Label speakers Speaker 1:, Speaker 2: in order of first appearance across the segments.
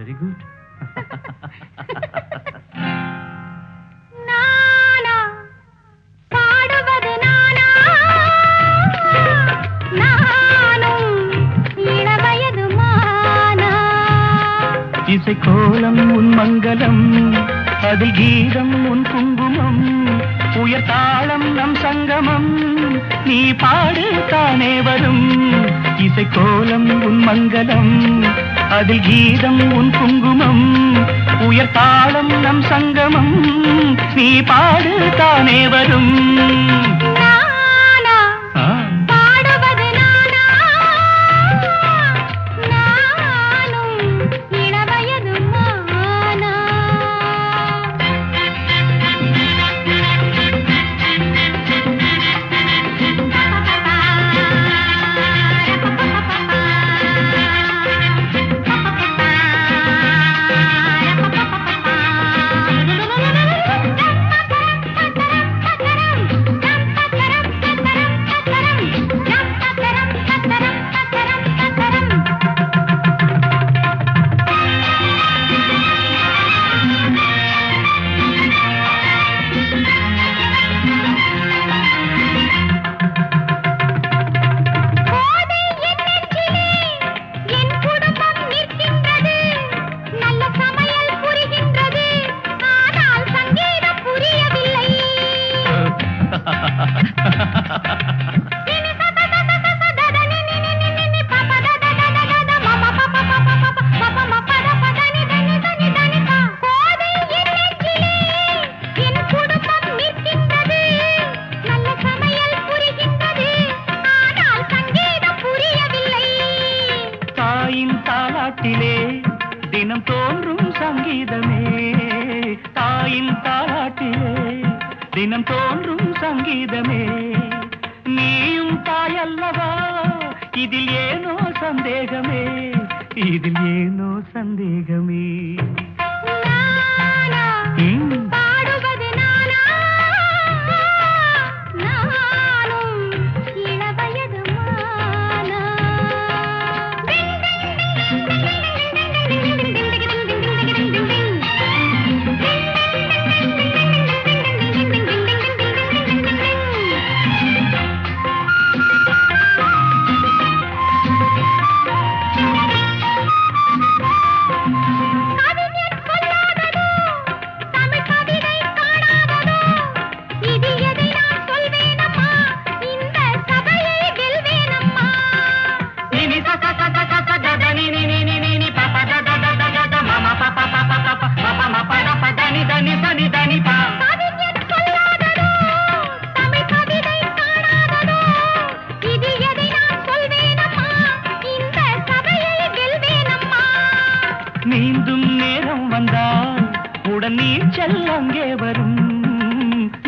Speaker 1: Very good. இசை கோலம் உன் மங்களம், அதில் கீதம் உன் குங்குமம், உயர் தாளம் நம் சங்கமம், நீ பாடு தானே வரும். இசை கோலம் உன் மங்களம், அதில் கீதம் உன் குங்குமம், உயர் தாளம் நம் சங்கமம், நீ பாடு தானே வரும். தினம் தோன்றும் சங்கீதமே, தாயின் தாலாட்டிலே தினம் தோன்றும் சங்கீதமே, நீயும் தாயல்லவா, இதில் ஏனோ சந்தேகமே, இதில் ஏனோ சந்தேகமே. நீந்தும் நேரம் வந்தால் உடன் நீச்சல் அங்கே வரும்,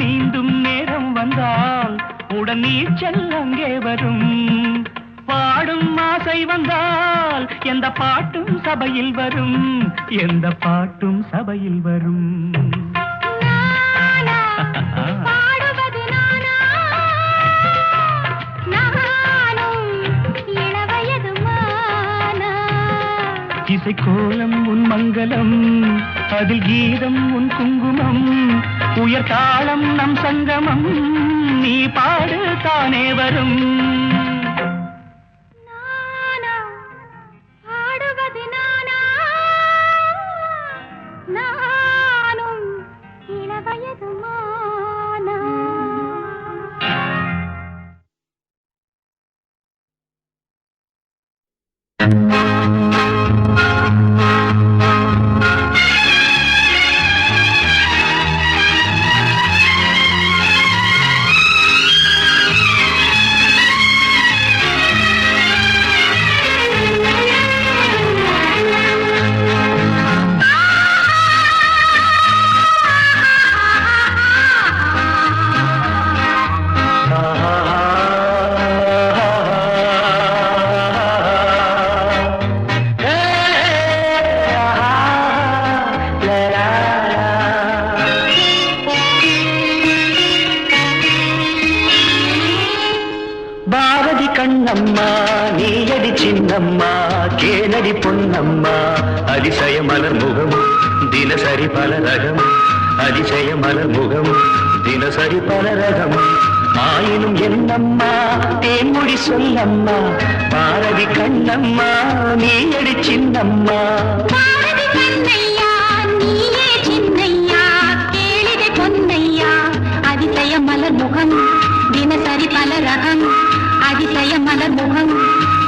Speaker 1: நீந்தும் நேரம் வந்தால் உடன் நீச்சல் அங்கே வரும், பாடும் ஆசை வந்தால் எந்த பாட்டும் சபையில் வரும், எந்த பாட்டும் சபையில் வரும். இசை கோலம் உன் மங்களம், அதில் கீதம் உன் குங்குமம், உயர் தாளம் நம் சங்கமம், நீ பாடு தானே வரும். கண்ணம்மா நீயடி சின்னம்மா கேளடி பொன்னம்மா அதிசய மலர் முகம் தினசரி பல ரகம் அதிசய மலர் முகம் தினசரி பல ரகம் ஆயினும் என்னம்மா தேன்மொழி சொல்லம்மா பாரதி கண்ணம்மா நீயடி சின்னம்மா
Speaker 2: அதிசய மலர் முகம் தினசரி பல ரகம் அதிசய மலர் முகம்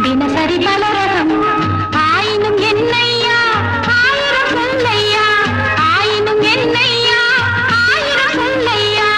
Speaker 2: தினசரி பல ரகம் ஆயினும் என்னையா ஆயிரம் சொல்லையா ஆயினும் என்னையா ஆயிரம் சொல்லையா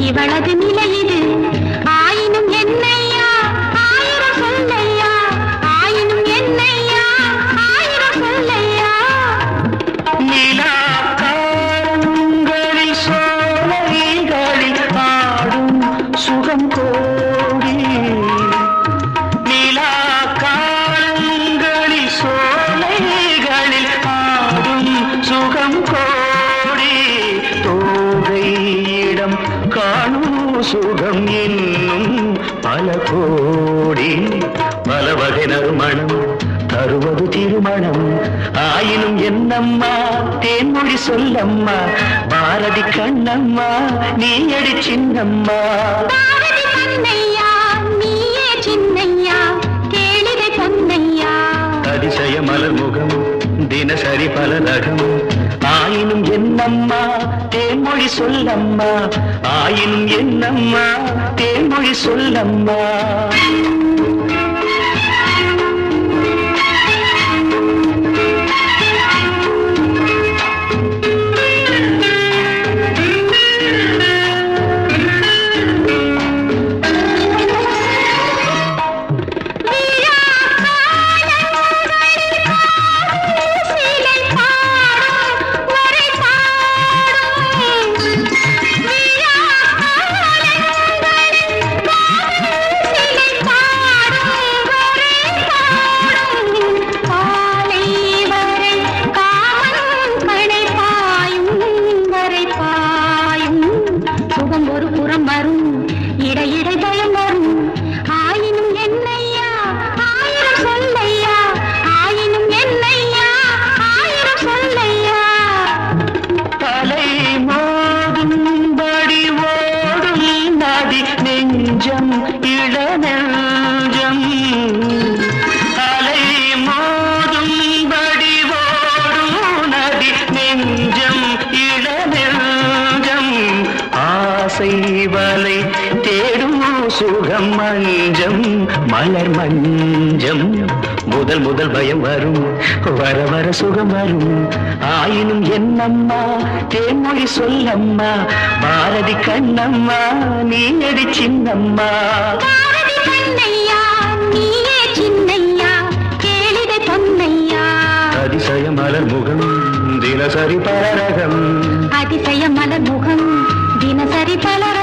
Speaker 2: இவளது நிலை இது ஆயினும் என்னையா ஆயிரம் சொல்லையா ஆயினும் என்னையா ஆயிரம் சொல்லையா
Speaker 1: நிலா காலங்களில் சோலைகளில் ஆடும் சுகம் கோடி நிலா காலங்களில் சோலைகளில் ஆடும் சுகம் கோடி தோகையிடம் காணும் சுகம் என்னும் பல கோடி பல வகை நறுமணம் தருவது திருமணம் ஆயினும் என்னம்மா தேன்மொழி சொல்லம்மா பாரதி கண்ணம்மா நீயடி சின்னம்மா
Speaker 2: பாரதி கண்ணையா நீயே சின்னையா கேளிகை பொன்னையா
Speaker 1: அதிசய மலர் முகம் தினசரி பல ரகம் ஆயினும் என்னம்மா தேன்மொழி சொல்லம்மா ஆயினும் என்னம்மா தேன்மொழி சொல்லம்மா வலை தேடும் சுகம் மஞ்சம் மலர் மஞ்சம் முதல் முதல் பயம் வரும் வர வர சுகம் வரும் ஆயினும் என்னம்மா தேன்மொழி சொல்லம்மா பாரதி கண்ணம்மா நீயடி சின்னம்மா
Speaker 2: பாரதி கண்ணையா நீயே சின்னையா கேளிகை பொன்னையா
Speaker 1: அதிசய மலர் முகம் தினசரி பலரகம்
Speaker 2: அதிசய மலர் முகம் தினசரி பலரகம்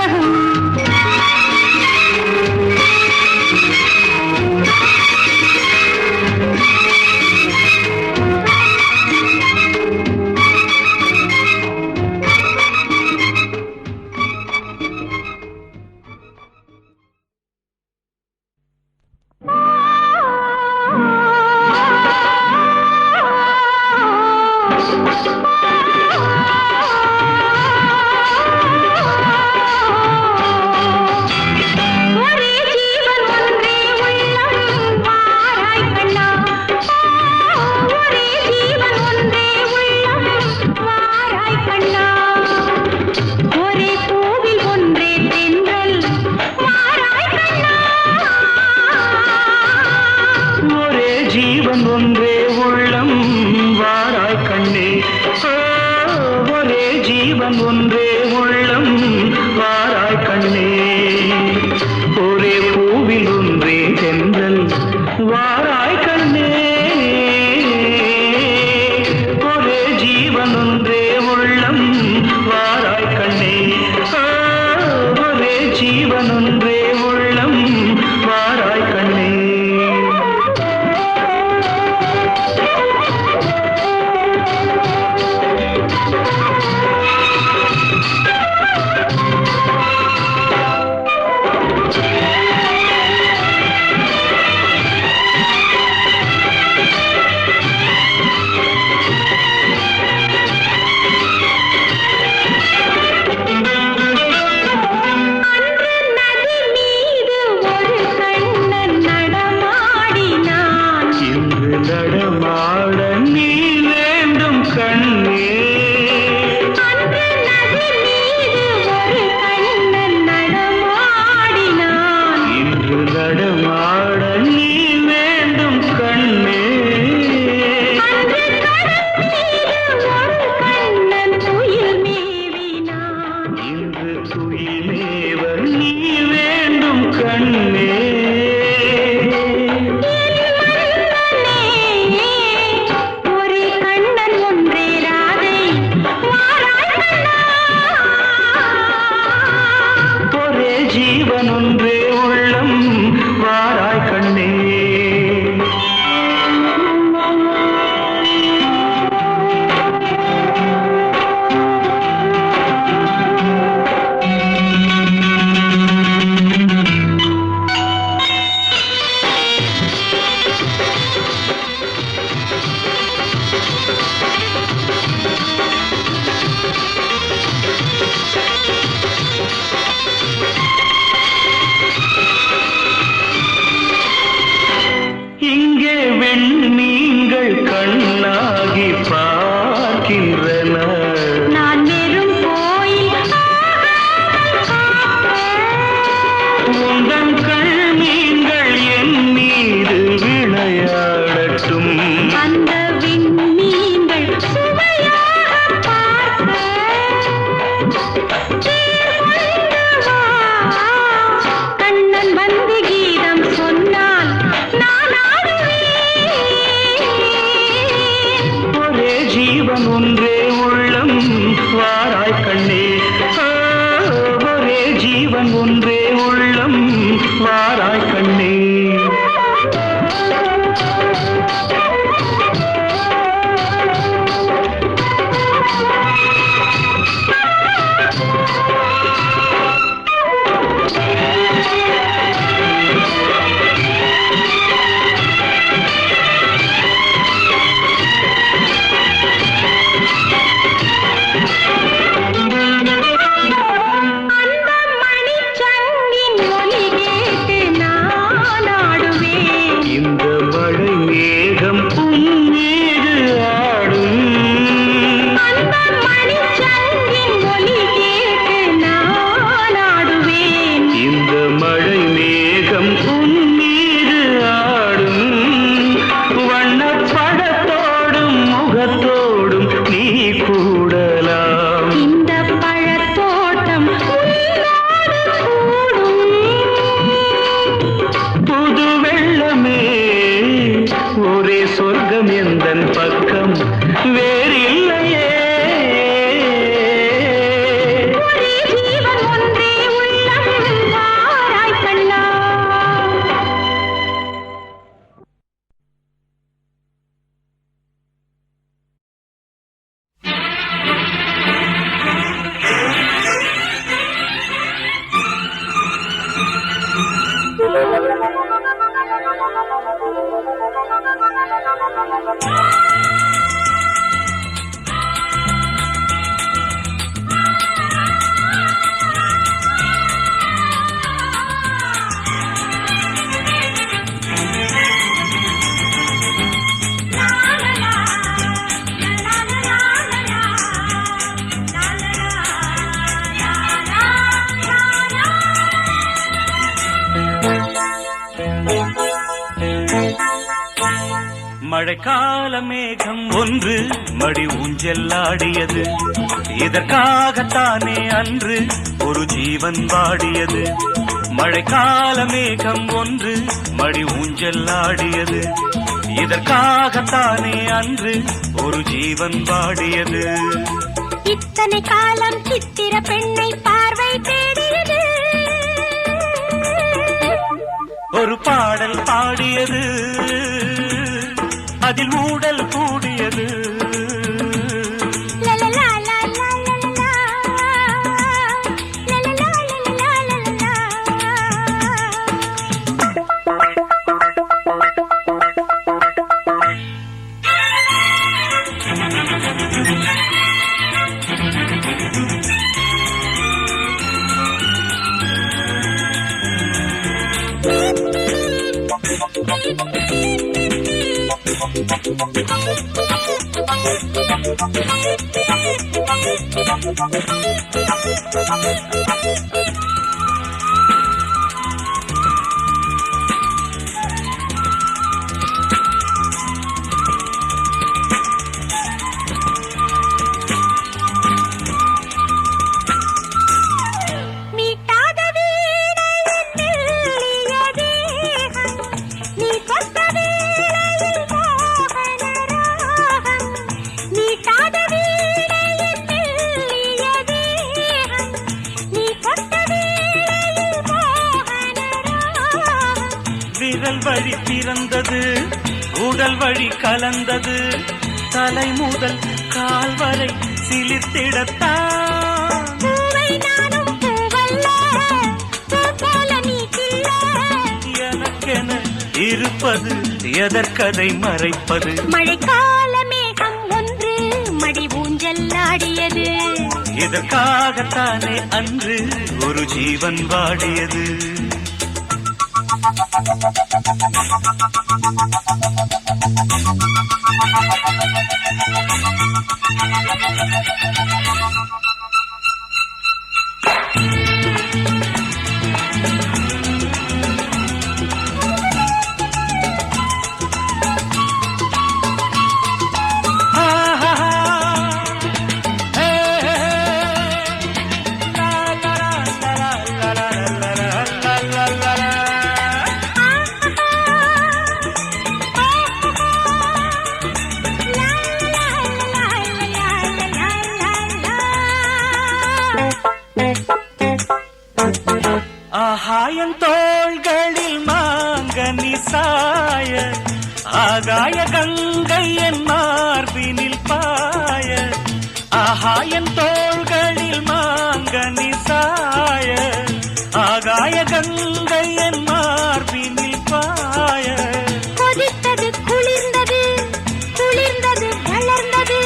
Speaker 1: ஒன்றே உள்ளம் வாராய் கண்ணே ஒரே பூவில் ஒன்றே தென்றல் வாராய் கண்ணே ஒரே ஜீவன் ஒன்றே உள்ளம் வாராய் கண்ணே ஒரே ஜீவன் ஒன்றே உள்ளம் வாராய் கண்ணே நடமாட நீ வேண்டும் கண்ணே இன்று நடமாட நீ வேண்டும் கண்ணே இன்று துயிலேவ நீ வேண்டும் கண்ணே ஜீவன் ஒன்றே உள்ளம் வாராய் கண்ணே நீங்கள் கண்ணாகி பார்க்கின்றன
Speaker 2: நான் வெறும் கோயில்
Speaker 1: உந்தன் கண் நீங்கள் என் மீது விளையாடட்டும்
Speaker 2: அந்த விண்மீன்கள் சுவையாக பார்க்க கண்ணன் வந்து கீதம் சொன்னால் நான்
Speaker 1: ஒரே ஜீவன் ஒன்றே உள்ளம் வாராய் கண்ணே ஒரே ஜீவன் ஒன்றே உள்ளம் வாராய் கண்ணே சொர்க்கம் எந்தன் பக்கம் வேறில்லையே ஜீவன் ஒன்றே உள்ளம் வாராய் கண்ணா மழைக்கால மேகம் ஒன்று மடி ஊஞ்செல்லாடியது. இதற்காகத்தானே அன்று ஒரு ஜீவன் வாடியது. மழைக்கால மேகம் ஒன்று மடி ஊஞ்செல்லாடியது. இதற்காகத்தானே அன்று ஒரு ஜீவன் வாடியது.
Speaker 2: இத்தனை காலம் சித்திர பெண்ணை பார்வை தேடியது.
Speaker 1: ஒரு பாடல் பாடியது, அதில் ஊடல் கூடியது. விரல் வழி பிறந்தது, உடல் வழி கலந்தது. தலை முதல் கால் வரை சிலிர்த்திடத்தான். எனக்கென இருப்பது எதற்கதை மறைப்பது.
Speaker 2: மழைக்கால மேகம் ஒன்று மடி ஊஞ்செல்லாடியது.
Speaker 1: இதற்காகத்தானே அன்று ஒரு ஜீவன் வாடியது. ஆகாயன் தோள்களில் மாங்கனி சாய, ஆகாய கங்கை என் மார்பினில் பாய. ஆகாயன் தோள்களில் மாங்கனி சாய, ஆகாய கங்கை என் மார்பினில் பாய.
Speaker 2: கொதித்தது குளிர்ந்தது, குளிர்ந்தது வளர்ந்தது.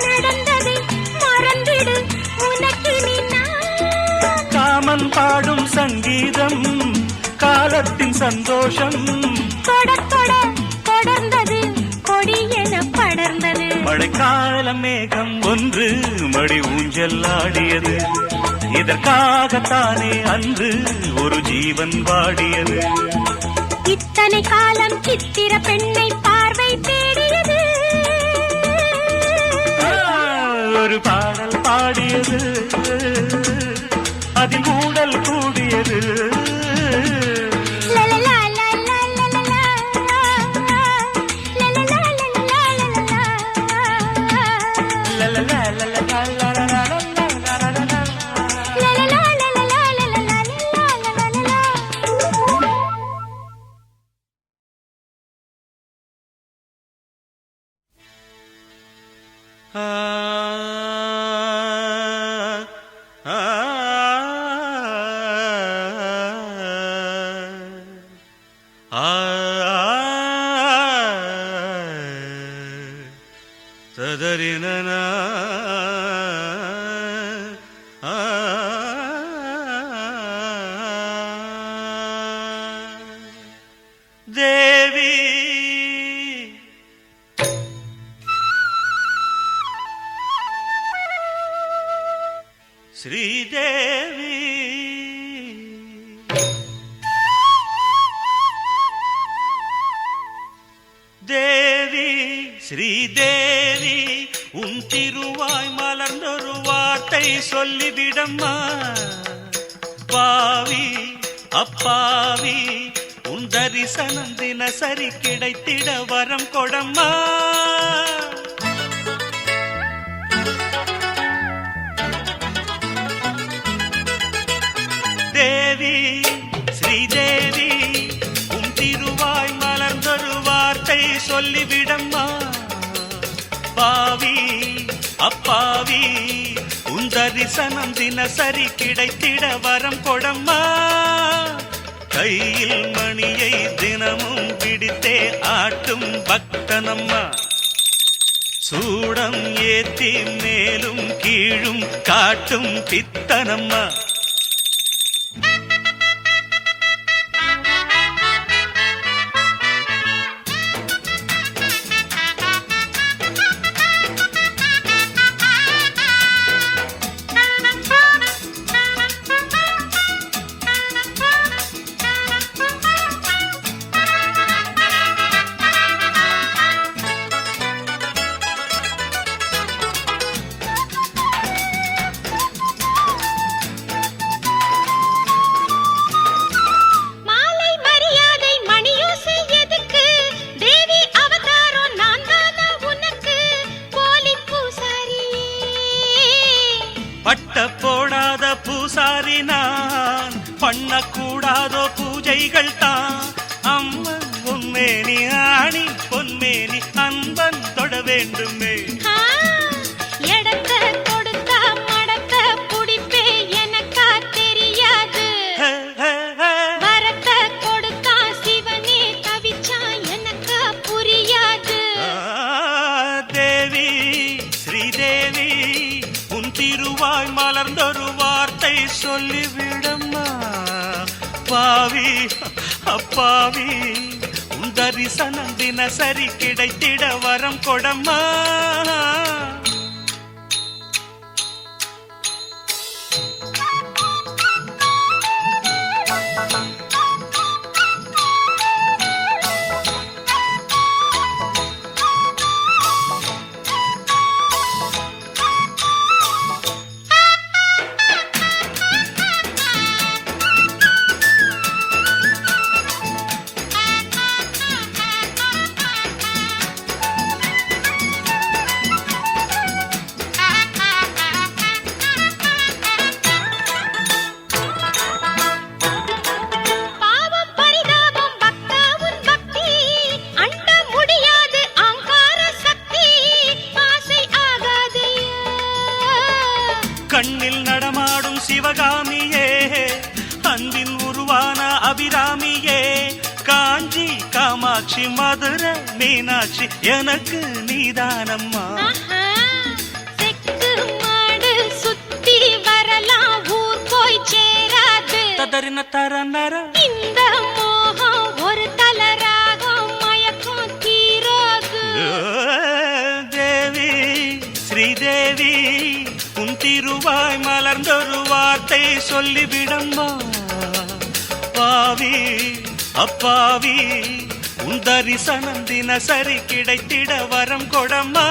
Speaker 2: நடந்ததை மறந்திடு உனக்கினி நான்.
Speaker 1: காமன் பாடும் சங்கீதம் காலத்தின் சந்தோஷம்.
Speaker 2: தொட தொட தொடர்ந்தது, கொடியென படர்ந்தது.
Speaker 1: மழைக்கால மேகம் ஒன்று மடி ஊஞ்செல்லாடியது. இதற்காகத்தானே அன்று ஒரு ஜீவன் வாடியது.
Speaker 2: இத்தனை காலம் சித்திர பெண்ணை பார்வை தேடியது.
Speaker 1: ஒரு பாடல் பாடியது, அதில் ஊடல் கூடியது. ததறினனா தேவி ஸ்ரீதேவி தேவி சொல்லிவிடம்மா பாவி அப்பாவி உன் தரிசனம் தினசரி கிடைத்திட வரம் கொடம்மா தேவி ஸ்ரீதேவி உன் திருவாய் மலர்ந்தொரு வார்த்தை சொல்லிவிடம்மா பாவி அப்பாவி உன் தரிசனம் தினசரி கிடைத்திட வரம் கொடம்மா கையில் மணியை தினமும் பிடித்தே ஆட்டும் பக்தனம்மா சூடம் ஏத்தி மேலும் கீழும் காட்டும் பித்தனம்மா போடாத பூசாரி நான் பண்ணக்கூடாதோ பூஜைகள் தான் அம்மன் பொன்மேனி ஆணி பொன்மேனி அன்பன் தொட வேண்டுமே
Speaker 2: எடத்த கொடுத்தா மடத்த புடிப்பே எனக்கா தெரியாது வரத்த கொடுத்தா சிவனே தவிச்சா எனக்கா புரியாது
Speaker 1: தேவி ஸ்ரீதேவி உன் திருவாய் மலர்ந்தொரு வார்த்தை சொல்லிவிடம்மா பாவி அப்பாவி உன் தரிசனம் தினசரி கிடைத்திட வரம் கொடம்மா கண்ணில் நடமாடும் சிவகாமியே அன்பின் உருவான அபிராமியே காஞ்சி காமாட்சி மதுரை மீனாட்சி எனக்கு நீதானம்மா
Speaker 2: சுத்தி வரலாம் ஊர் போய் சேராது
Speaker 1: ததறின தரநர
Speaker 2: இந்த மோகம் ஒரு தலராகம் மயக்கம் தீராது
Speaker 1: தேவி ஸ்ரீதேவி உன் திருவாய் மலர்ந்தொரு வார்த்தை சொல்லிவிடம்மா பாவி அப்பாவி உன் தரிசனம் தினசரி கிடைத்திட வரம் கொடம்மா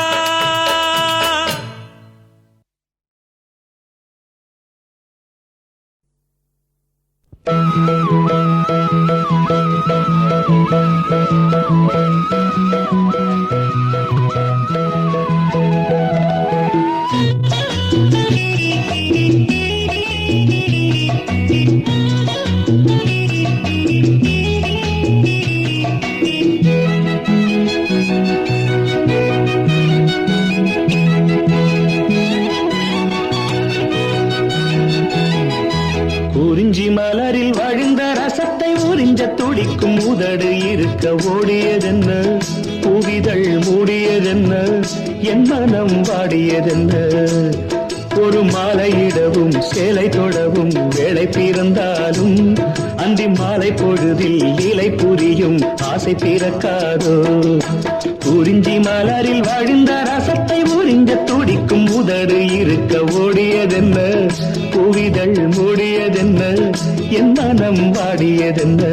Speaker 3: குறிஞ்சி மலரில் வழிந்த ரசத்தை உறிஞ்ச துடிக்கும் உதடு இருக்க ஓடியதென்ன புவிதழ் மூடியதென்ன என் மனம் வாடியதென்ன ஒரு மாலையிடவும் சேலை தொடவும் வேலை பிறந்தாலும் அந்தி மாலை பொழுதில் இலை புரியும் ஆசை பிறக்காதோ குறிஞ்சி மலரில் வழிந்த ரசத்தை உறிஞ்ச துடிக்கும் உதடு இருக்க ஓடியதென்ன புவிதழ் மூடியதென்ன என் மனம் வாடியதென்ன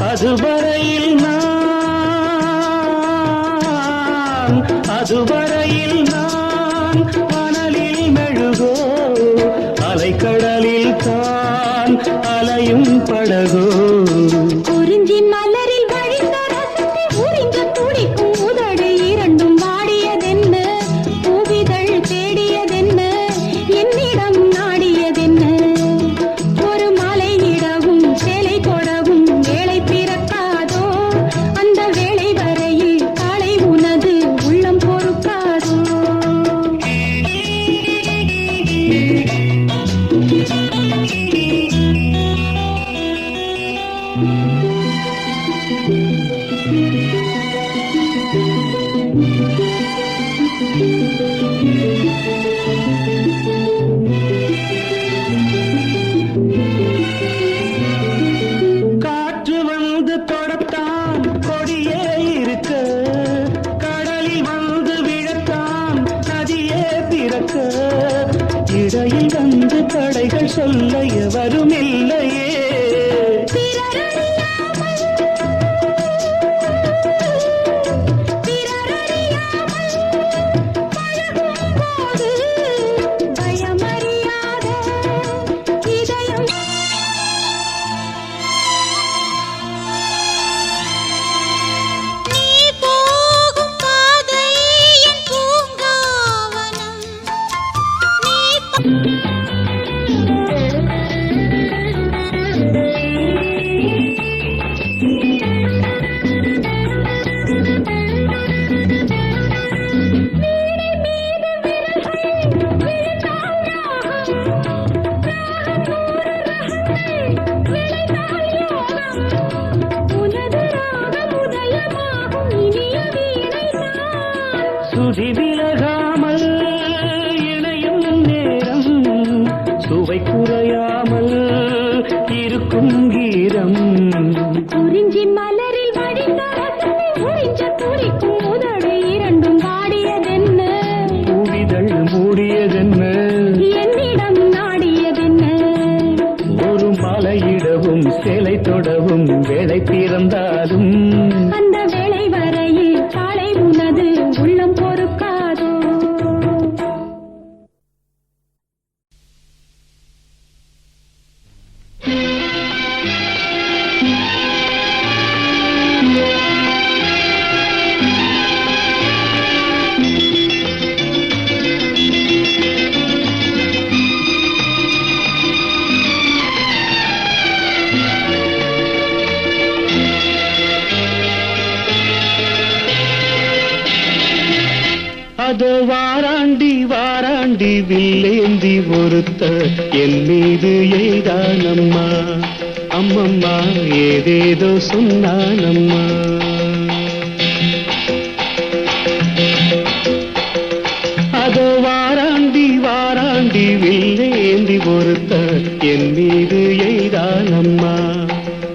Speaker 3: அதுவரையில் நான் மணலில் மெழுகோ அலைக்கடலில் தான் அலையும் படகோ
Speaker 2: குறிஞ்சி மலரில் வழிந்த ரசத்தை உறிஞ்ச துடிக்கும் உதடு இரண்டும் வாடியதென்ன பூவிதழ் தேடியதென்ன என்னிடம் நாடியதென்ன ஒரு மலையிடவும் சேலை கொடவும் வேலை பிறக்காதோ அந்த வேளை வரையில் காலை உனது உள்ளம் பொறுக்காதோ
Speaker 3: காற்று வந்து தொடத்தான் கொடியே இருக்க கடலில் வந்து விழத்தான் நதியே பிறக்க இடையில் வந்து தடைகள் சொல்ல எவரும் இல்லையே சுதி விலகாமல் இணையும் நேரம் சுவை குறையாமல் இருக்கும் கீரம்
Speaker 2: குறிஞ்சி மலரில் வடிந்த ரசத்தை உறிஞ்ச துடிக்கும் உதடு இரண்டும் வாடியதென்ன
Speaker 3: பூவிதழ் மூடியதென்ன
Speaker 2: என்னிடம் நாடியதென்ன
Speaker 3: ஒரு மலையிடவும் சேலை தொடவும் வேலை பிறந்தாலும்
Speaker 2: அந்த வேளை வரையில் காலை உனது உள்ளம் பொறுக்காதோ
Speaker 3: அதோ வாராண்டி வாராண்டி வில்லேந்தி ஒருத்த என் மீது எய்தானம்மா அம்மம்மா ஏதேதோ சொன்னானம்மா அதோ வாராண்டி வாராண்டி வில்லேந்தி ஒருத்த என் மீது எய்தானம்மா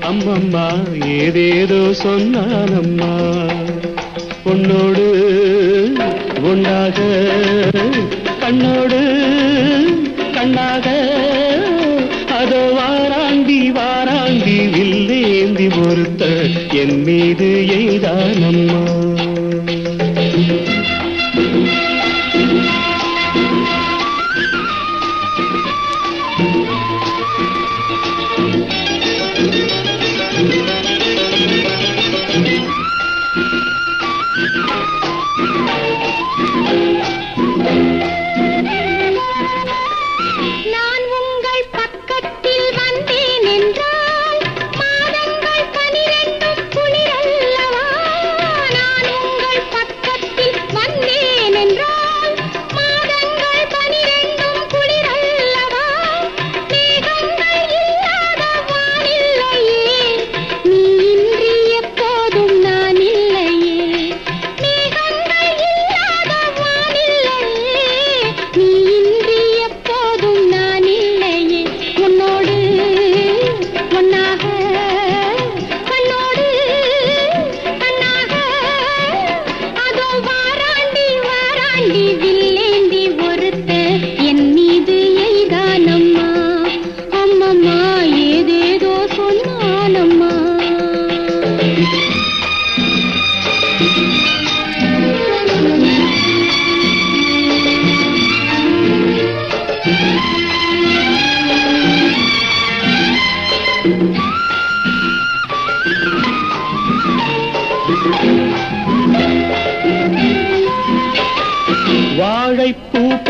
Speaker 3: அம்மம்மா ஏதேதோ சொன்னானம்மா உன்னோடு உண்டாக கண்ணோடு கண்ணாக அதோ வாராண்டி வாராண்டி வில்லேந்தி ஒருத்த என் மீது எய்தானம்மா
Speaker 2: நான் உங்கள் பக்கத்தில் வந்தேன் என்றால் மாதங்கள் 12 குளிரல்லவா நான்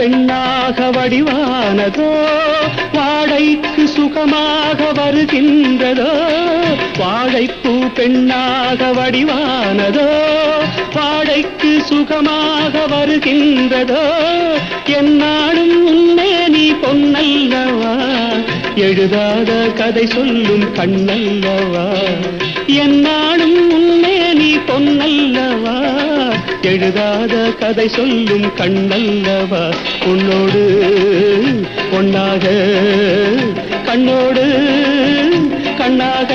Speaker 3: பெண்ணாக வடிவானதோ வாடைக்கு சுகமாக வருகின்றதோ வாழைப்பூ பெண்ணாக வடிவானதோ வாடைக்கு சுகமாக வருகின்றதோ என்னாலும் உன்னே நீ பொன்னல்லவா எழுதாத கதை சொல்லும் கண்ணல்லவா என்னாலும் உன்னே நீ பொன்னல்லவா எழுதாத கதை சொல்லும் கண்ணல்லவா உன்னோடு பொன்னாக கண்ணோடு கண்ணாக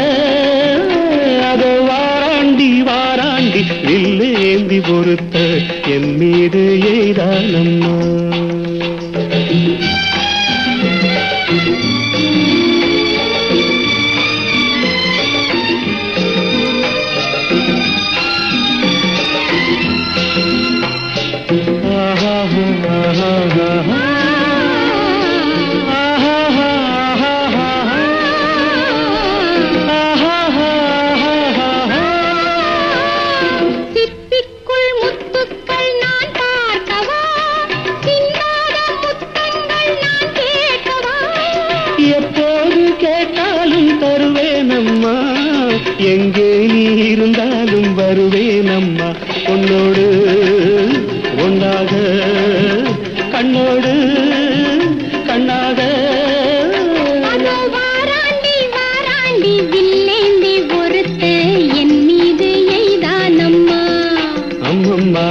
Speaker 3: அதோ வாராண்டி வாராண்டி வில்லேந்தி பொறுத்த என் மீது எய்தானம்மா
Speaker 2: சிப்பிக்குள் முத்துக்கள் நான் பார்க்கவா சிந்தாத முத்தங்கள் நான் கேட்கவா
Speaker 3: எப்போது கேட்டாலும் தருவேனம்மா எங்கே நீ இருந்தாலும் வருவேனம்மா உன்னோடு ஒன்றாக கண்ணோடு கண்ணாக
Speaker 2: அதோ வாராண்டி வாராண்டி வில்லேந்தி பொறுத்து என் மீது எய்தானம்மா
Speaker 3: அம்மம்மா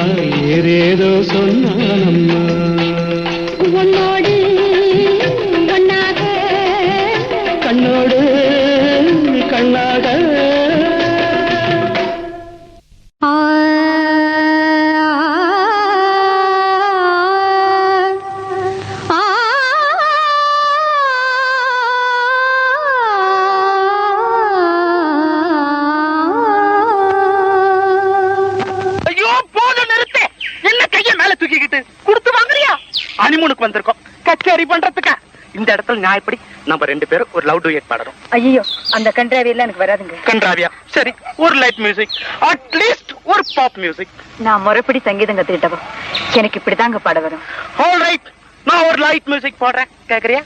Speaker 3: ஏதேதோ சொன்னானம்மா
Speaker 2: உன்னோடு ஒன்னாக
Speaker 3: கண்ணோடு கண்ணாக
Speaker 4: ஹனிமூனுக்கு வந்திருக்கோம் கச்சேரி பண்றதுக்கு இந்த இடத்துல நான் எப்படி நம்ம ரெண்டு பேரும் ஒரு லவ் டூயட் பாடுறோம்.
Speaker 5: ஐயோ அந்த கன்றாவி எல்லாம் எனக்கு வராதுங்க.
Speaker 4: கன்றாவியா? சரி, ஒரு லைட் மியூசிக், அட்லீஸ்ட் ஒரு பாப் மியூசிக்.
Speaker 5: நான் முறைப்படி சங்கீதம் கத்துக்கிட்டவோ எனக்கு இப்படிதாங்க பாட வரும்.
Speaker 4: ஆல் ரைட், நான் ஒரு லைட் மியூசிக் பாடுறேன், கேக்குறியா?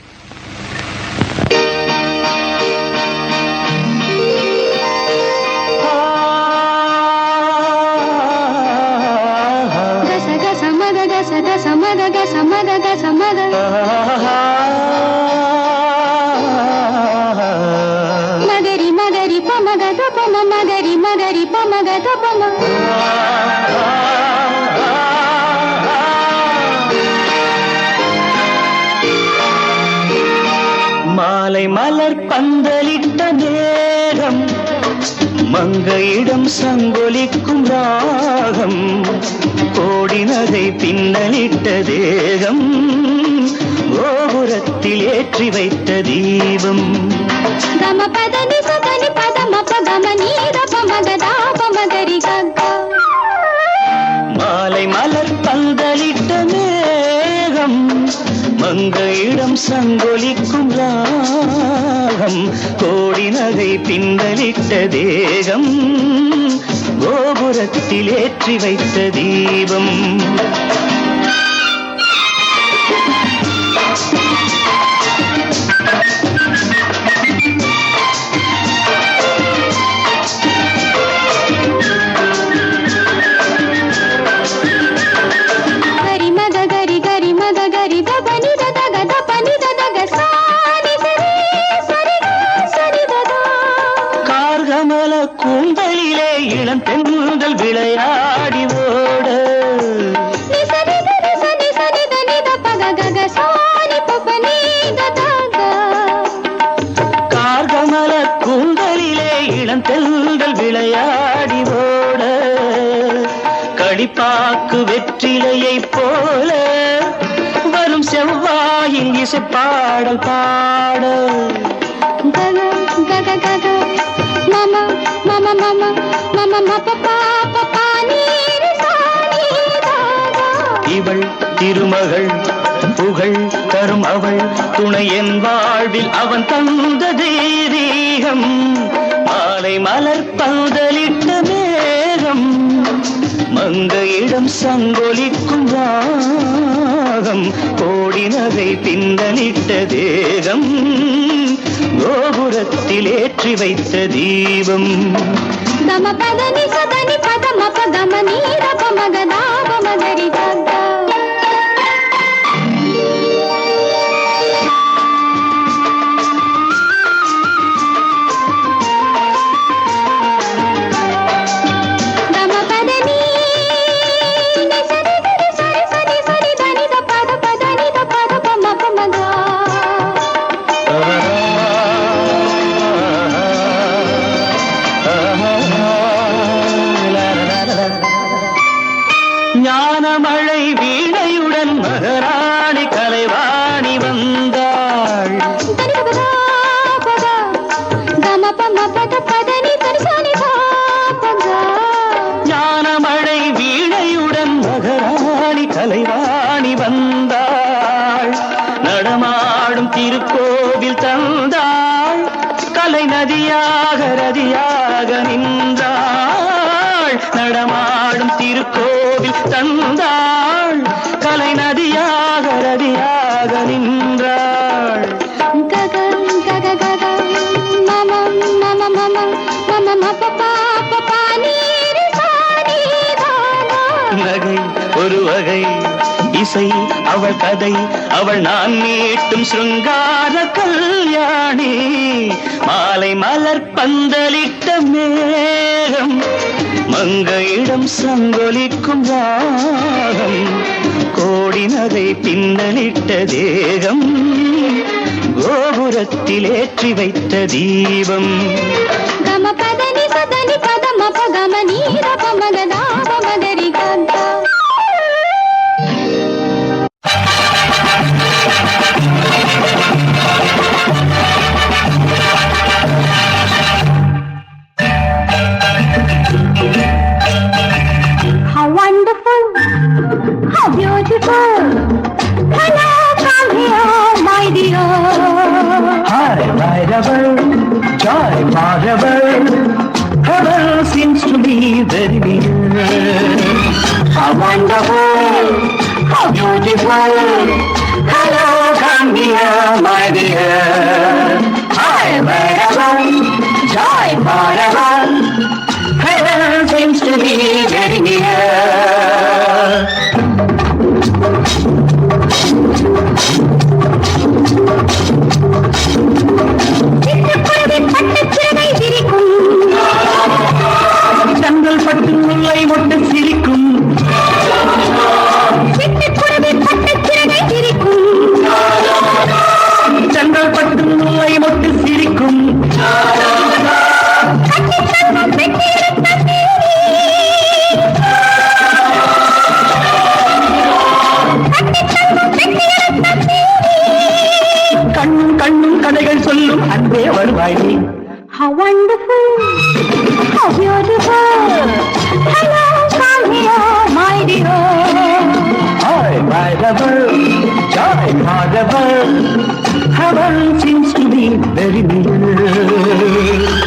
Speaker 2: மகரி மகரி பமக தபம மகரி மகரி பமக தபம
Speaker 3: மாலை மலர் பந்தலிட்ட நேரம் மங்கையிடம் சங்கொலிக்கும் ராகம் கோடி நகை பின்னலிட்ட தேகம் கோபுரத்தில் ஏற்றி வைத்த தீபம்
Speaker 2: கம பதனி சதனி பதம பதம நீத பமகதா பமகரி கக்கா
Speaker 3: மாலை மலர் பந்தலிட்ட மேகம் மங்கையிடம் சங்கொலிக்கும் ராகம் கோடி நகை பின்னலிட்ட தேகம் கோபுரத்தில் ஏற்றி வைத்த தீபம் கூந்தலிலே இளம் தென்றல் விளையாடி ஓட கார்கமல கூந்தலிலே இளம் தென்றல் விளையாடி ஓட களிப்பாக்கு வெற்றிலையை போல வரும் செவ்வாயின் இசை பாடல் பாட
Speaker 2: mama mama mama mama mama papa papa நீரி சாணி தாதா
Speaker 3: இவள் திருமகள் புகழ் தரும் அவள் துணை என் வாழ்வில் அவன் தந்த தெய்வீகம் மாலை மலர் பந்தலிட்ட மேகம் மங்கையிடம் சங்கொலிக்கும் ராகம் மோகம் கோடி நகை பின்னலிட்ட தேகம் கோபுரத்தில் ஏற்றி வைத்த தீபம்
Speaker 2: గమ పదని సదని పదమ పగమ నీర పమగదా పమగరి గగ గమ పదని సరి సరి సరి సరి దని ద పద పదని ద పద పమ పమగా
Speaker 3: ஞானமழை வீணையுடன் மகராணி கலைவாணி வந்தாள் ஞானமழை வீணையுடன் மகராணி கலைவாணி வந்தாள் நடமாடும் திருக்கோவில் தந்தாள் கலை நதியாக ரதியாக நின்றாள் நடமாடும் திருக்கோவில் தந்தாள் கலை நதியாக ரதியாக நின்றாள் நகை ஒரு வகை இசை அவள் கதை அவள் நான் மீட்டும் சிருங்கார கல்யாணி மாலை மலர் பந்தலிட்ட மேகம் மங்கையிடம் சங்கொலிக்கும் ராகம் கோடி நகை பின்னலிட்ட தேகம் கோபுரத்தில் ஏற்றி வைத்த தீபம்
Speaker 2: గమ పదని సదని పదమ పగమ నీర పమగదా పమగరి గగ How wonderful, how beautiful. Hello, come here, my dear.
Speaker 3: Hi, Bhairavar, joy, Bhairavar. Heaven seems to be very near.
Speaker 2: How wonderful, how beautiful.
Speaker 3: Hello, come here, my dear. Hi, Bhairavar, joy, Bhairavar. Heaven seems to be very near. தங்கள் பட்டு முல்லை மொட்டு சிரிக்கும் தங்கள் பட்டு முல்லை மொட்டு சிரிக்கும் கண்ணும் கண்ணும் கதைகள் சொல்லும் அன்பே வருவாய்
Speaker 2: How wonderful, how beautiful. Hello, come here, my dear.
Speaker 3: Hi, Bhairavar, joy, Bhairavar. Heaven seems to be very near.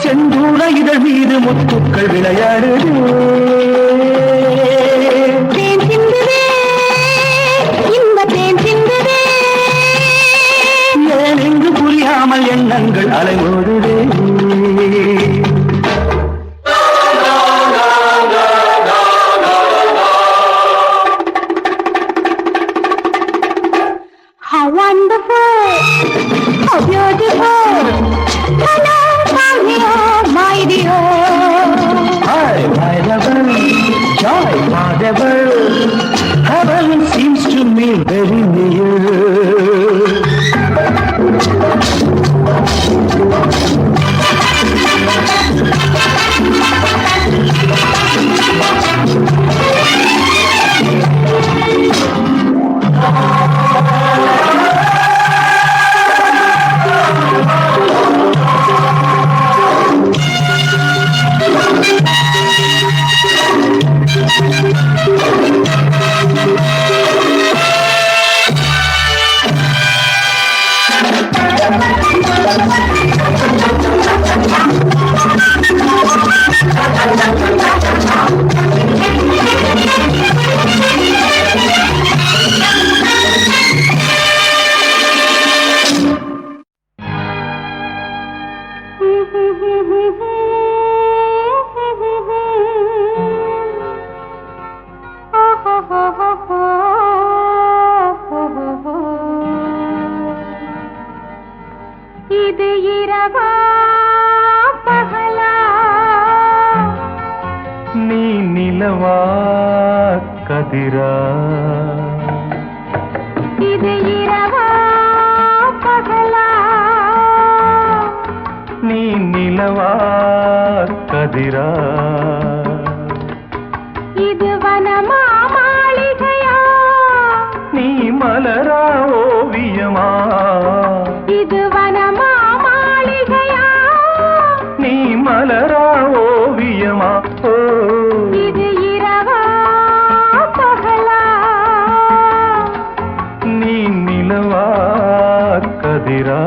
Speaker 3: செந்தூர இதழ் மீது முத்துக்கள் விளையாடுது
Speaker 2: தேன் சிந்துதே, இன்பத்தேன் சிந்துதே.
Speaker 3: ஏன் என்று புரியாமல் எண்ணங்கள் அலைமோதுதே
Speaker 2: How wonderful, how beautiful. Hello, come here, my dear.
Speaker 3: Hi, Bhairavar, joy, Bhairavar. Heaven seems to me very near. நிலவா கதிரா
Speaker 2: இது இரவா பகலா
Speaker 3: நீ நிலவா கதிரா
Speaker 2: இது வனமா மாளிகையா
Speaker 3: நீ மலரா ஓவியமா
Speaker 2: இது வனமா மாளிகையா
Speaker 3: நீ மலரா ஓவியமா ஓ
Speaker 2: இது இரவா பகலா
Speaker 3: நீ நிலவா கதிரா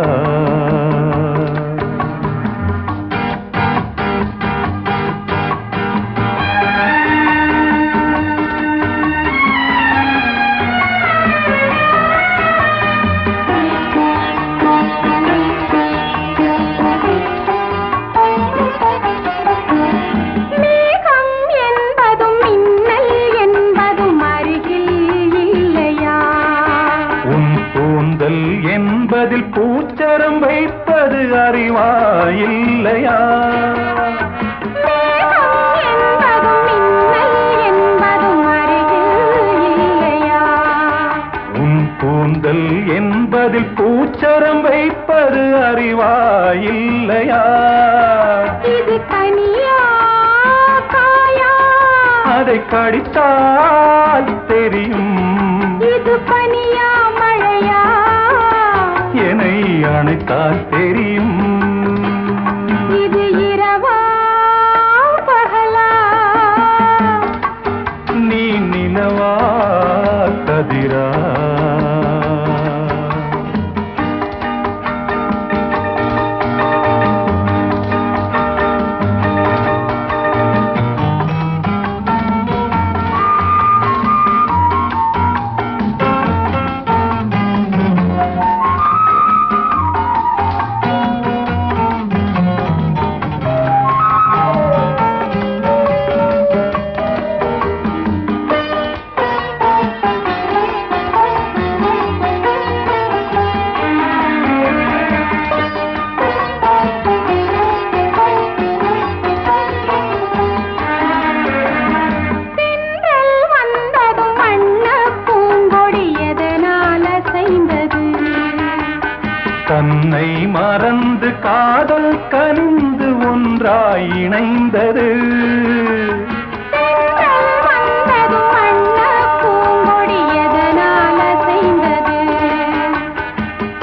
Speaker 3: என்பதில் பூச்சரம் வைப்பது அறிவா இல்லையா உன் கூந்தல் என்பதில் பூச்சரம் வைப்பது அறிவா இல்லையா
Speaker 2: இது கனியா காயா
Speaker 3: அதை கடித்தால் தெரியும்
Speaker 2: இது பனியா மழையா
Speaker 3: என்னை அணைத்தால் தெரியும்
Speaker 2: இது இரவா பகலா
Speaker 3: நீ நிலவா கதிரா தன்னை மறந்து காதல் கனிந்து ஒன்றாய் இணைந்தது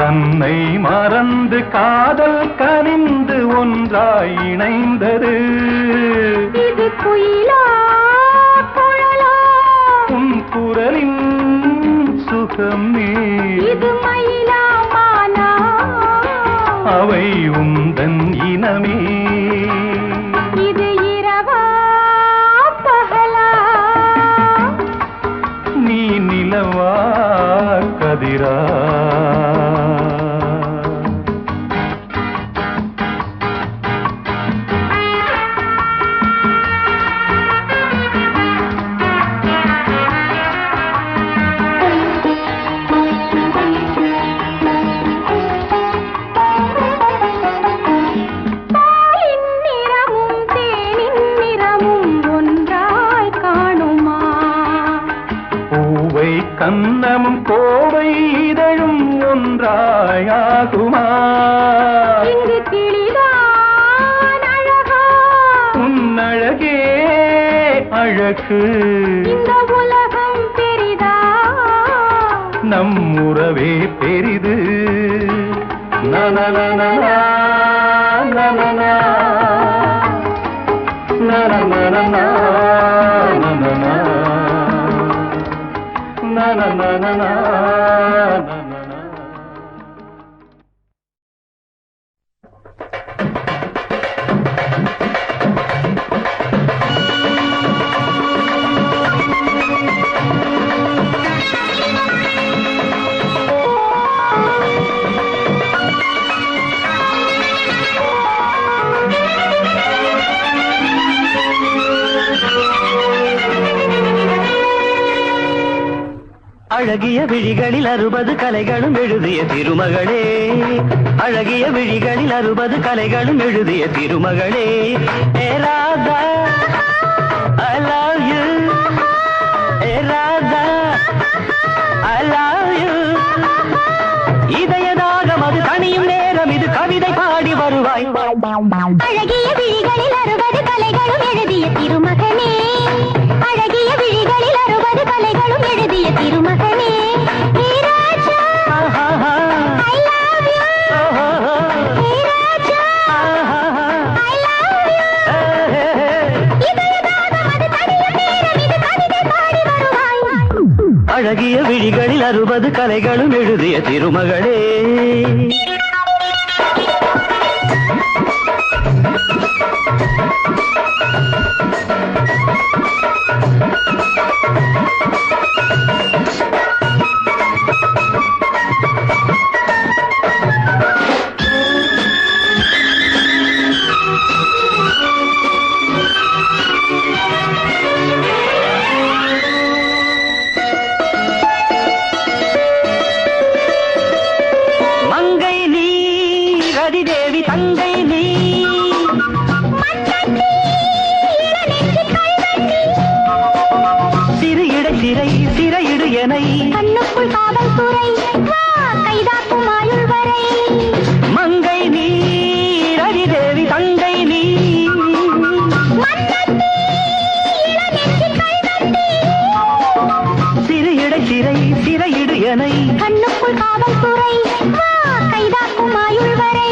Speaker 3: தன்னை மறந்து காதல் கனிந்து ஒன்றாய் இணைந்தது
Speaker 2: இது குயிலா குழலா
Speaker 3: உன் குரலின் சுகமே
Speaker 2: இது மயிலா மானா
Speaker 3: அவை உந்தன் இனமே
Speaker 2: இது இரவா பகலா
Speaker 3: நீ நிலவா கதிரா கன்னமும் கோவை இதழும் ஒன்றாயாகுமா
Speaker 2: இங்கு கிளிதான் அழகா
Speaker 3: உன்னழகே அழகு
Speaker 2: இந்த உலகம் பெரிதா
Speaker 3: நம் உறவே பெரிது நனநனா நனநனா நனநனா நனநனா na na na na na na na na
Speaker 6: அழகிய விழிகளில் 60 கலைகளும் எழுதிய திருமகளே அழகிய விழிகளில் 60 கலைகளும் எழுதிய திருமகளே ஏ ராதா I love you
Speaker 2: அழகிய விழிகளில் 60 கலைகளும் எழுதிய திருமகனே, அழகிய விழிகளில் 60 கலைகளும் எழுதிய திருமகனே. ஹே ராஜா, I love you. Hey Raja, I love you. இதயதாகம் அது தனியும் நேரம், இது கவிதை பாடி வருவாய்.
Speaker 6: அழகிய விழிகளில் 60 கலைகளும் எழுதிய திருமகளே. மங்கை நீ ரதிதேவி தங்கை நீ, சிறு இடை சிறை சிறையிடு எனை,
Speaker 2: கண்ணுக்குள் காவல்துறை வா கைதாக்கும் ஆயுள் வரை.
Speaker 6: மங்கை நீ ரதிதேவி தங்கை நீ, சிறு இடை சிறை சிறையிடு எனை,
Speaker 2: கண்ணுக்குள் காவல்துறை வா கைதாக்கும் ஆயுள் வரை.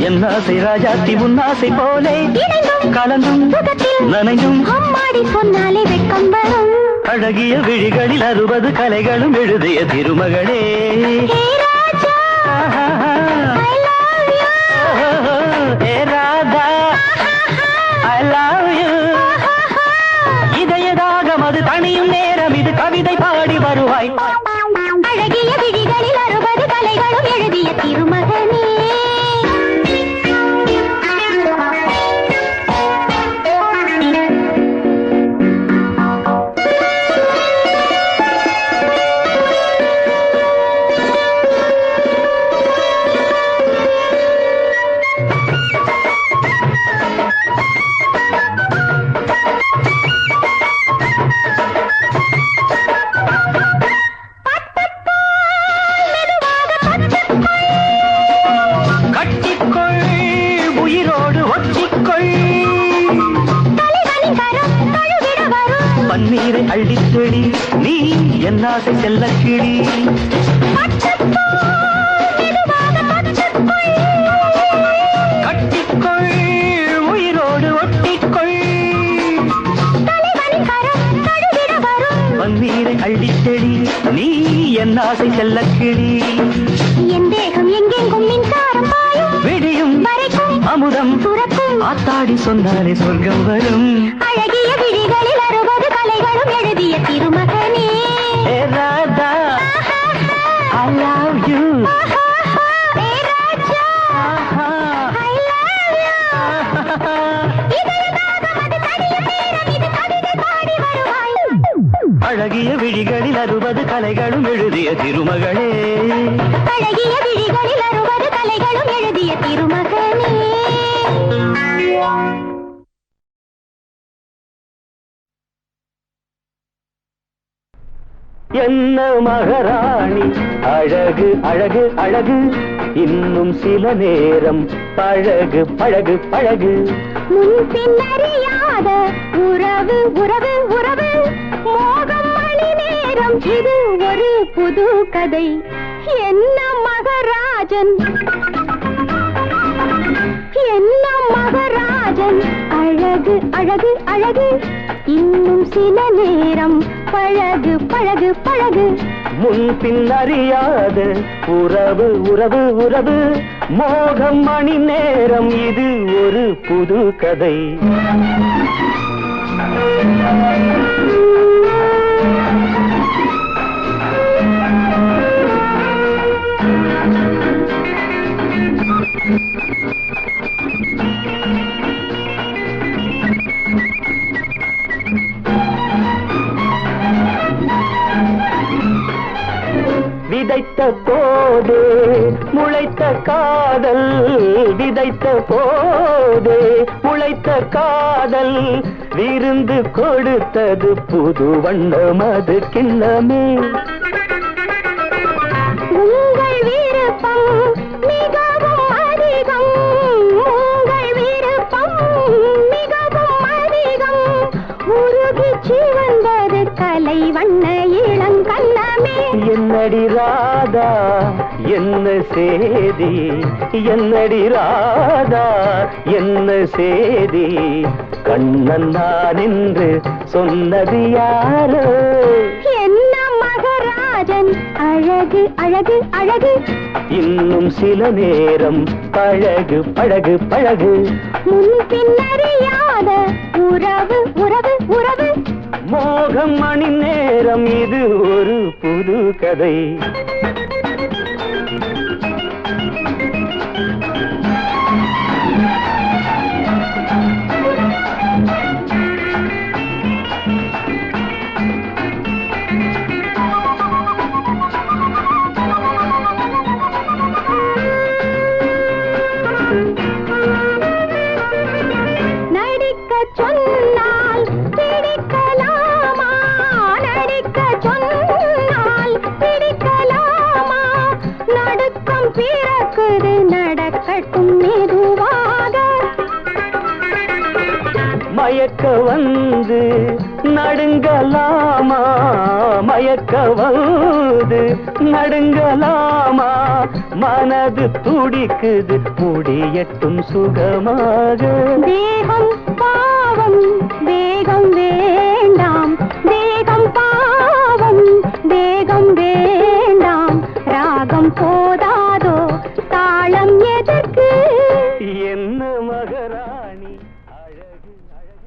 Speaker 6: என் ஆசை ராஜாத்தி உன்னாசை போலே
Speaker 2: இணைந்தும்
Speaker 6: கலந்தும்
Speaker 2: சுகத்தில்
Speaker 6: நனைந்தும்
Speaker 2: அம்மாடி சொன்னாலே வெட்கம் வரும்.
Speaker 6: அழகிய விழிகளில் 60 கலைகளும் எழுதிய திருமகளே.
Speaker 2: ஹே ராஜா, I love you.
Speaker 6: A Radha, I love you. இதயதாகம் அது தனியும் நேரம், இது கவிதை பாடி வருவாய்.
Speaker 2: அழகிய விழிகளில் 60 கலைகளும் எழுதிய திருமகனே.
Speaker 6: கட்டிக்கொள் உயிரோடு ஒட்டிக்கொள்,
Speaker 2: தலைவனின் கரம் தழுவிட வரும்.
Speaker 6: பன்னீரை அள்ளித்தெளி நீ என் ஆசை செல்லக் கிளி. கட்டிக்கொள் உயிரோடு ஒட்டிக்கொள்,
Speaker 2: தலைவனின் கரம் தழுவிட வரும்.
Speaker 6: பன்னீரை அள்ளித்தெளி நீ என் ஆசை செல்லக் கிளி.
Speaker 2: என் தேகம் எங்கெங்கும் மின்சாரம் பாயும்,
Speaker 6: விடியும்
Speaker 2: வரைக்கும்
Speaker 6: அமுதம்
Speaker 2: சுரக்கும்.
Speaker 6: ஆத்தாடி சொன்னாலே சொர்க்கம் வரும்.
Speaker 2: அழகிய விழிகளில் 60 கலைகளும் எழுதிய திருமகனே.
Speaker 6: ஏ Radha, I love you.
Speaker 2: Hey Raja, I love you. இதயதாகம் அது தனியும் நேரம், இது கவிதை பாடி வருவாய்.
Speaker 6: அழகிய விழிகளில் 60 கலைகளும் எழுதிய திருமகளே.
Speaker 2: அழகிய விழிகளில் 60 கலைகளும் எழுதிய திருமகனே.
Speaker 6: என்ன மகாராணி அழகு அழகு அழகு, இன்னும் சில நேரம் பழகு பழகு பழகு.
Speaker 2: முன்பின் அறியாத உறவு உறவு உறவு, மோகம் மணி நேரம், இது ஒரு புது கதை. என்ன மகராஜன், என்ன மகராஜன், அழகு அழகு அழகு, இன்னும் சில நேரம் பழகு பழகு பழகு.
Speaker 6: முன்பின் அறியாத உறவு உறவு உறவு, மோகம் மணி நேரம், இது ஒரு புது கதை. விதைத்த போதே முளைத்த காதல், விதைத்த போதே முளைத்த காதல், விருந்து கொடுத்தது புது வண்ணம் அது கிண்ணமே.
Speaker 2: உங்கள் விருப்பம் மிகவும் அதிகம், கலை வண்ண இளங்கண்ணமே.
Speaker 6: என்னடி ராதா என்ன சேதி, என்னடி ராதா என்ன சேதி, கண்ணன் நான் என்று சொன்னது யாரோ?
Speaker 2: என்ன மகராஜன் அழகு அழகு அழகு,
Speaker 6: இன்னும் சில நேரம் பழகு பழகு பழகு,
Speaker 2: முன்பின்னறியாத உறவு உறவு உறவு,
Speaker 6: மோகம் மணி நேரம் இது ஒரு புது கதை.
Speaker 2: நடிக்க சொன்னால் பிடிக்கலாமா, நடிக்க சொன்னால் பிடிக்கலாமா, நடுக்கம் பிறக்குது நடக்கட்டும் மெதுவாக.
Speaker 6: மயக்க வந்து நடுங்கலாமா, மயக்க வந்து நடுங்கலாமா, மனது துடிக்குது முடியட்டும் சுகமாக.
Speaker 2: தேகம் பாவம் வேகம் வேண்டாம், தேகம் பாவம் வேகம் வேண்டாம், ராகம் போதாதோ தாளம் எதற்கு?
Speaker 6: என்ன மகராணி அழகு அழகு.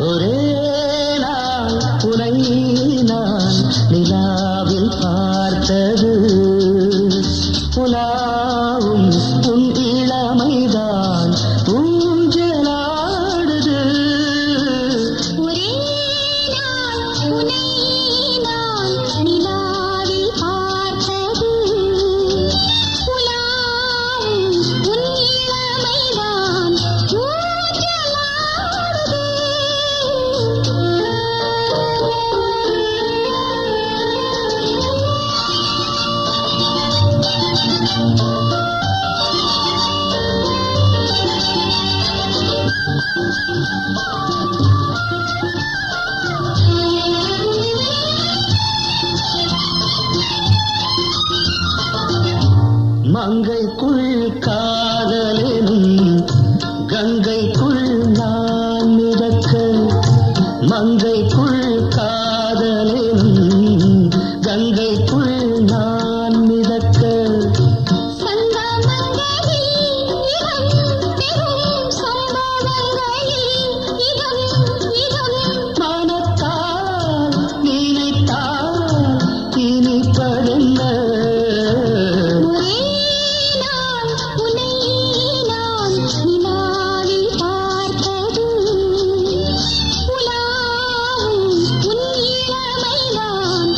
Speaker 6: ஒரே நாள் உனை நான் நிலாவில் பார்த்தது, உலாவும் உன் இளமைதான் ஊஞ்சலாடுது.
Speaker 2: ஒரே நாள் உன்னை நான் நிலாவில் பார்த்தது, உலாவும் உன் இளமைதான் ஊஞ்சலாடுது.
Speaker 6: மங்கைக்குள் காதலெனும் கங்கைக்குள் நான் மிதக்க, மங்கைக்குள் காதலெனும் கங்கைக்குள் நான் மிதக்க,
Speaker 2: சங்கமங்களில் இடம் பெறும் சம்பவங்களில் இடம் இடம்,
Speaker 6: மனத்தால் நினைத்தால் இனிப்பதென்ன?
Speaker 2: ஒரே நாள் உன்னை நான் நிலாவில் பார்த்தது, உலாவும் உன் இளமைதான்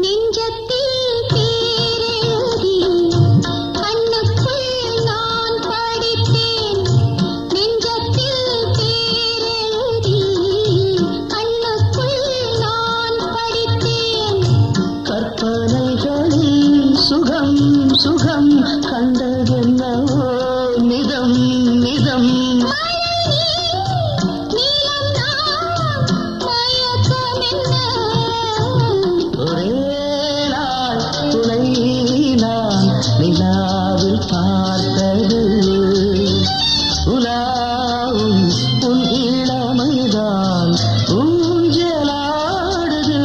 Speaker 2: நெஞ்சத்தில் பேரெழுதி கண்ணுக்குள் நான் படித்தேன், நெஞ்சத்தில் பேரெழுதி கண்ணுக்குள் நான் படித்தேன்.
Speaker 6: கற்பனைகளில் சுகம் சுகம் கண்டதென்னவோ நிதம் நிதம்.
Speaker 2: நீலம் நான் மயக்கம் என்ன?
Speaker 6: ஒரே நாள் துணை நான் நிலாவில் பார்த்தது, உலாவும் உன் இளமைதான் ஊஞ்சலாடுது.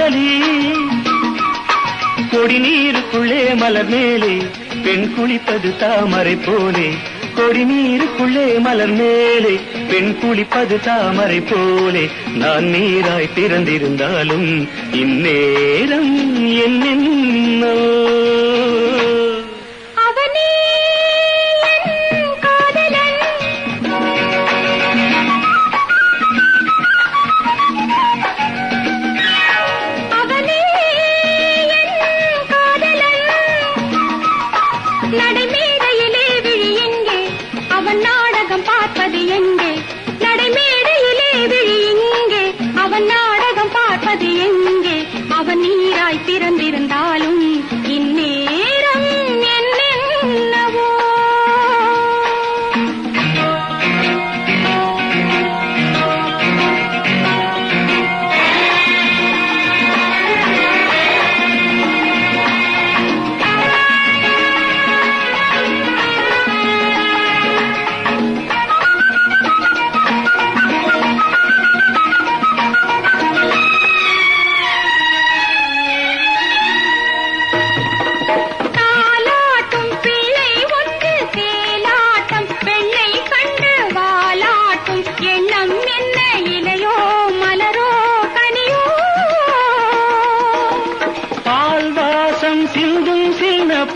Speaker 6: காதலி கொடி நீருக்குள்ளே மலர் மேலே பெண் குளிப்பது தாமரை போலே கொடி நீருக்குள்ளே மலர் மேலே பெண் குளிப்பது தாமரை போலே நான் நீராய் பிறந்திருந்தாலும் இந்நேரம் என்னென்னோ
Speaker 2: பிறந்திருந்தாலும் இந்நேரம் என்னென்னவோ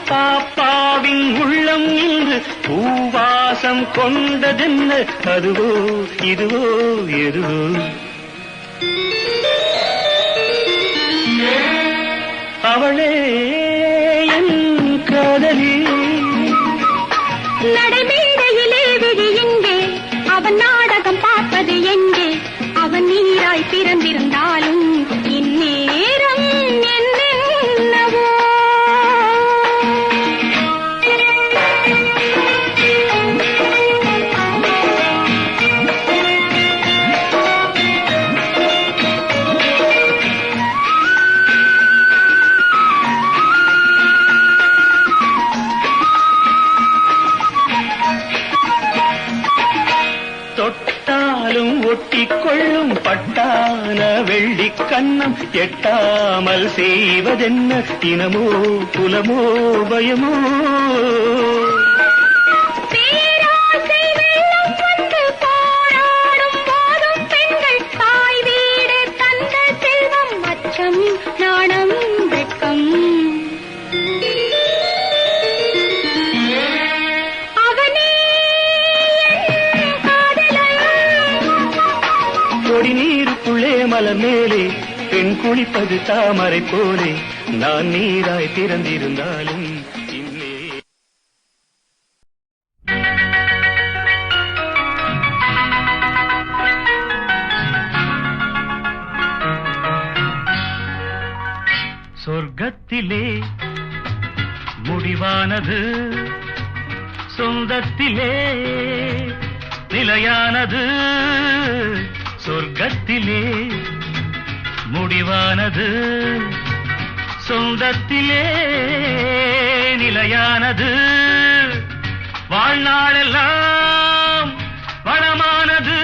Speaker 6: பாப்பாவின் உள்ளம் இன்று பூவாசம் கொண்டதென்ன அதுவோ இதுவோ எதுவோ அவளே என் காதலி
Speaker 2: நடைமேடையிலே விழி எங்கே அவன் நாடகம் பார்ப்பது எங்கே அவன் நீராய் பிறந்திருந்தாலும் இந்நேரம் என்னென்னவோ
Speaker 6: தொட்டாலும் ஒட்டிக்கொள்ளும் பட்டான வெள்ளி கண்ணம் எட்டாமல் செய்வதென்ன இனமோ குலமோ பயமோ
Speaker 2: பேராசை வெள்ளம் வந்து போராடும் போதும் பெண்கள் தாய் வீடு தந்த செல்வம் அச்சம் நாணம் வெட்கம்
Speaker 6: கொடி நீருக்குள்ளே மலர் மேலே பெண் குளிப்பது தாமரை போலே நான் நீராய் திறந்திருந்தாலும் இன்னே சொர்க்கத்திலே முடிவானது சொந்தத்திலே நிலையானது சொர்க்கத்திலே முடிவானது சொந்தத்திலே நிலையானது வாழ்நாளெல்லாம் வளமானது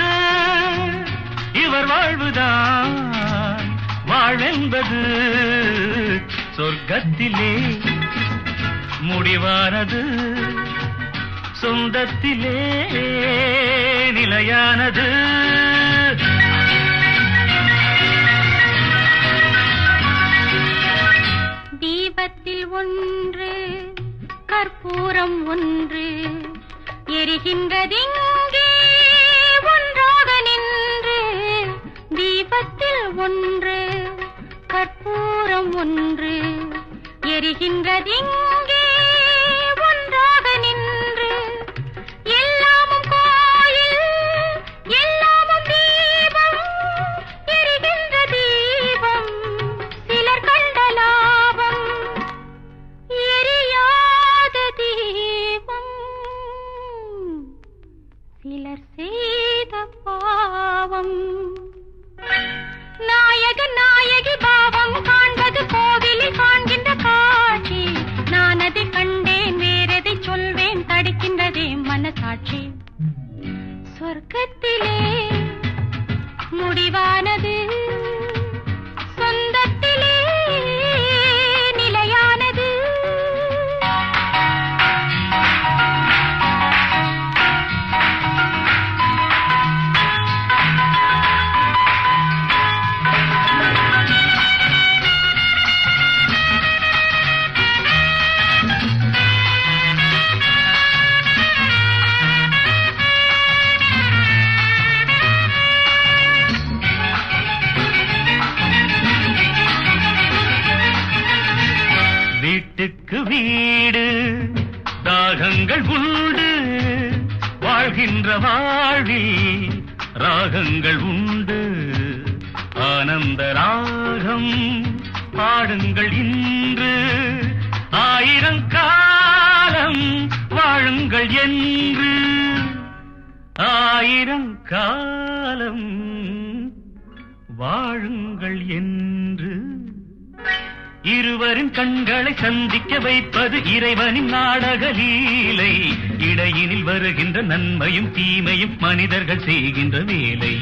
Speaker 6: இவர் வாழ்வுதான் வாழ்வென்பது சொர்க்கத்திலே முடிவானது சொந்தத்திலே நிலையானது
Speaker 2: தீபத்தில் ஒன்று கற்பூரம் ஒன்று எரிகின்றதிங்கே ஒன்றாக நின்று தீபத்தில் ஒன்று கற்பூரம் ஒன்று எரிகின்றதிங்கே ஒன்றாக நின்று எல்லாமும் கோயில் எல்லாமும் தீபம் எரிகின்ற தீபம் சிலர் கண்ட லாபம் எரியாத தீபம் சிலர் செய்த பாவம் நாயகன் நாயகி பாவம் காண்பது கோவிலில் காண்கின்ற காட்சி நான் அதை கண்டேன் வேறெதை சொல்வேன் தடுக்கின்றதே மனசாட்சி சொர்க்கத்திலே முடிவானது சொந்தத்திலே
Speaker 6: வீட்டுக்கு வீடு தாகங்கள் உண்டு வாழ்கின்ற வாழ்வில் ராகங்கள் உண்டு ஆனந்த ராகம் பாடுங்கள் இன்று ஆயிரம் காலம் வாழுங்கள் என்று ஆயிரம் காலம் வாழுங்கள் என்று இருவரின் கண்களை சந்திக்க வைப்பது இறைவனின் நாடக லீலை இடையினில் வருகின்ற நன்மையும் தீமையும் மனிதர்கள் செய்கின்ற வேலை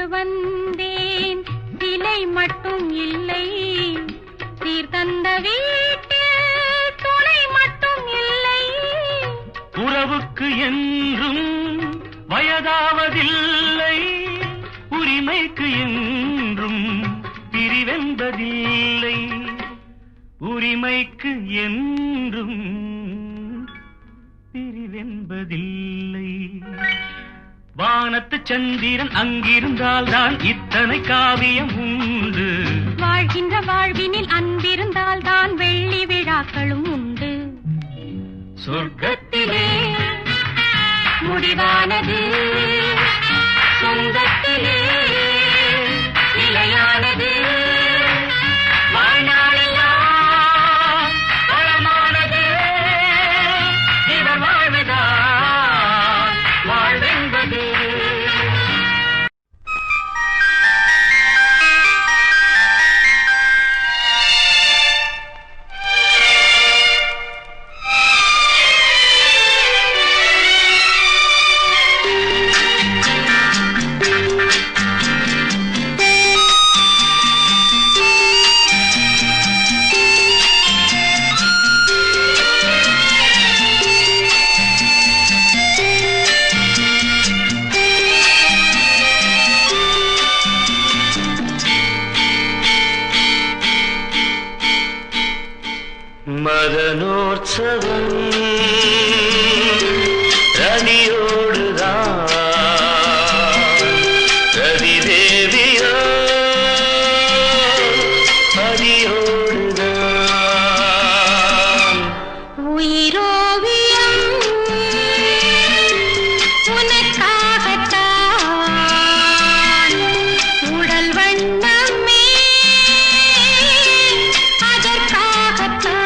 Speaker 2: வந்தேன் சிலை மட்டும் இல்லை சீர் தந்த வீட்டில் துணை மட்டும் இல்லை
Speaker 6: உறவுக்கு என்றும் வயதாவதில்லை உரிமைக்கு என்றும் பிரிவென்பதில்லை உரிமைக்கு என்றும் பிரிவென்பதில்லை வானத்து சந்திரன் அங்கிருந்தால் தான் இத்தனை காவியம் உண்டு
Speaker 2: வாழ்கின்ற வாழ்வினில் அன்பிருந்தால் தான் வெள்ளி விழாக்களும் உண்டு
Speaker 6: சொர்க்கத்திலே
Speaker 2: முடிவானது சொந்தத்திலே நிலையானது
Speaker 6: வாழ்நாளெல்லாம் வளமானது இவர் வாழ்வதான் வாழ்வென்பது மதனோற்சவம் ரதியோடுதான் ரதி தேவியோ பதியோடுதான்
Speaker 2: உயிரோவியம் உனக்காகத்தான் உடல் வண்ணமே அதற்காகத்தான்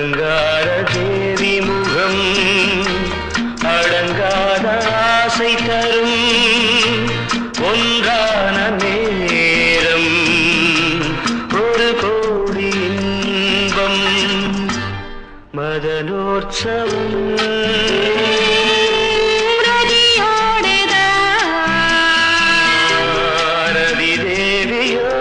Speaker 3: அலங்கார தேவி முகம் அடங்காத ஆசை தரும் ஒன்றான நேரம் ஒரு கோடி இன்பம் மதனோற்சவம் ரதி தேவியோ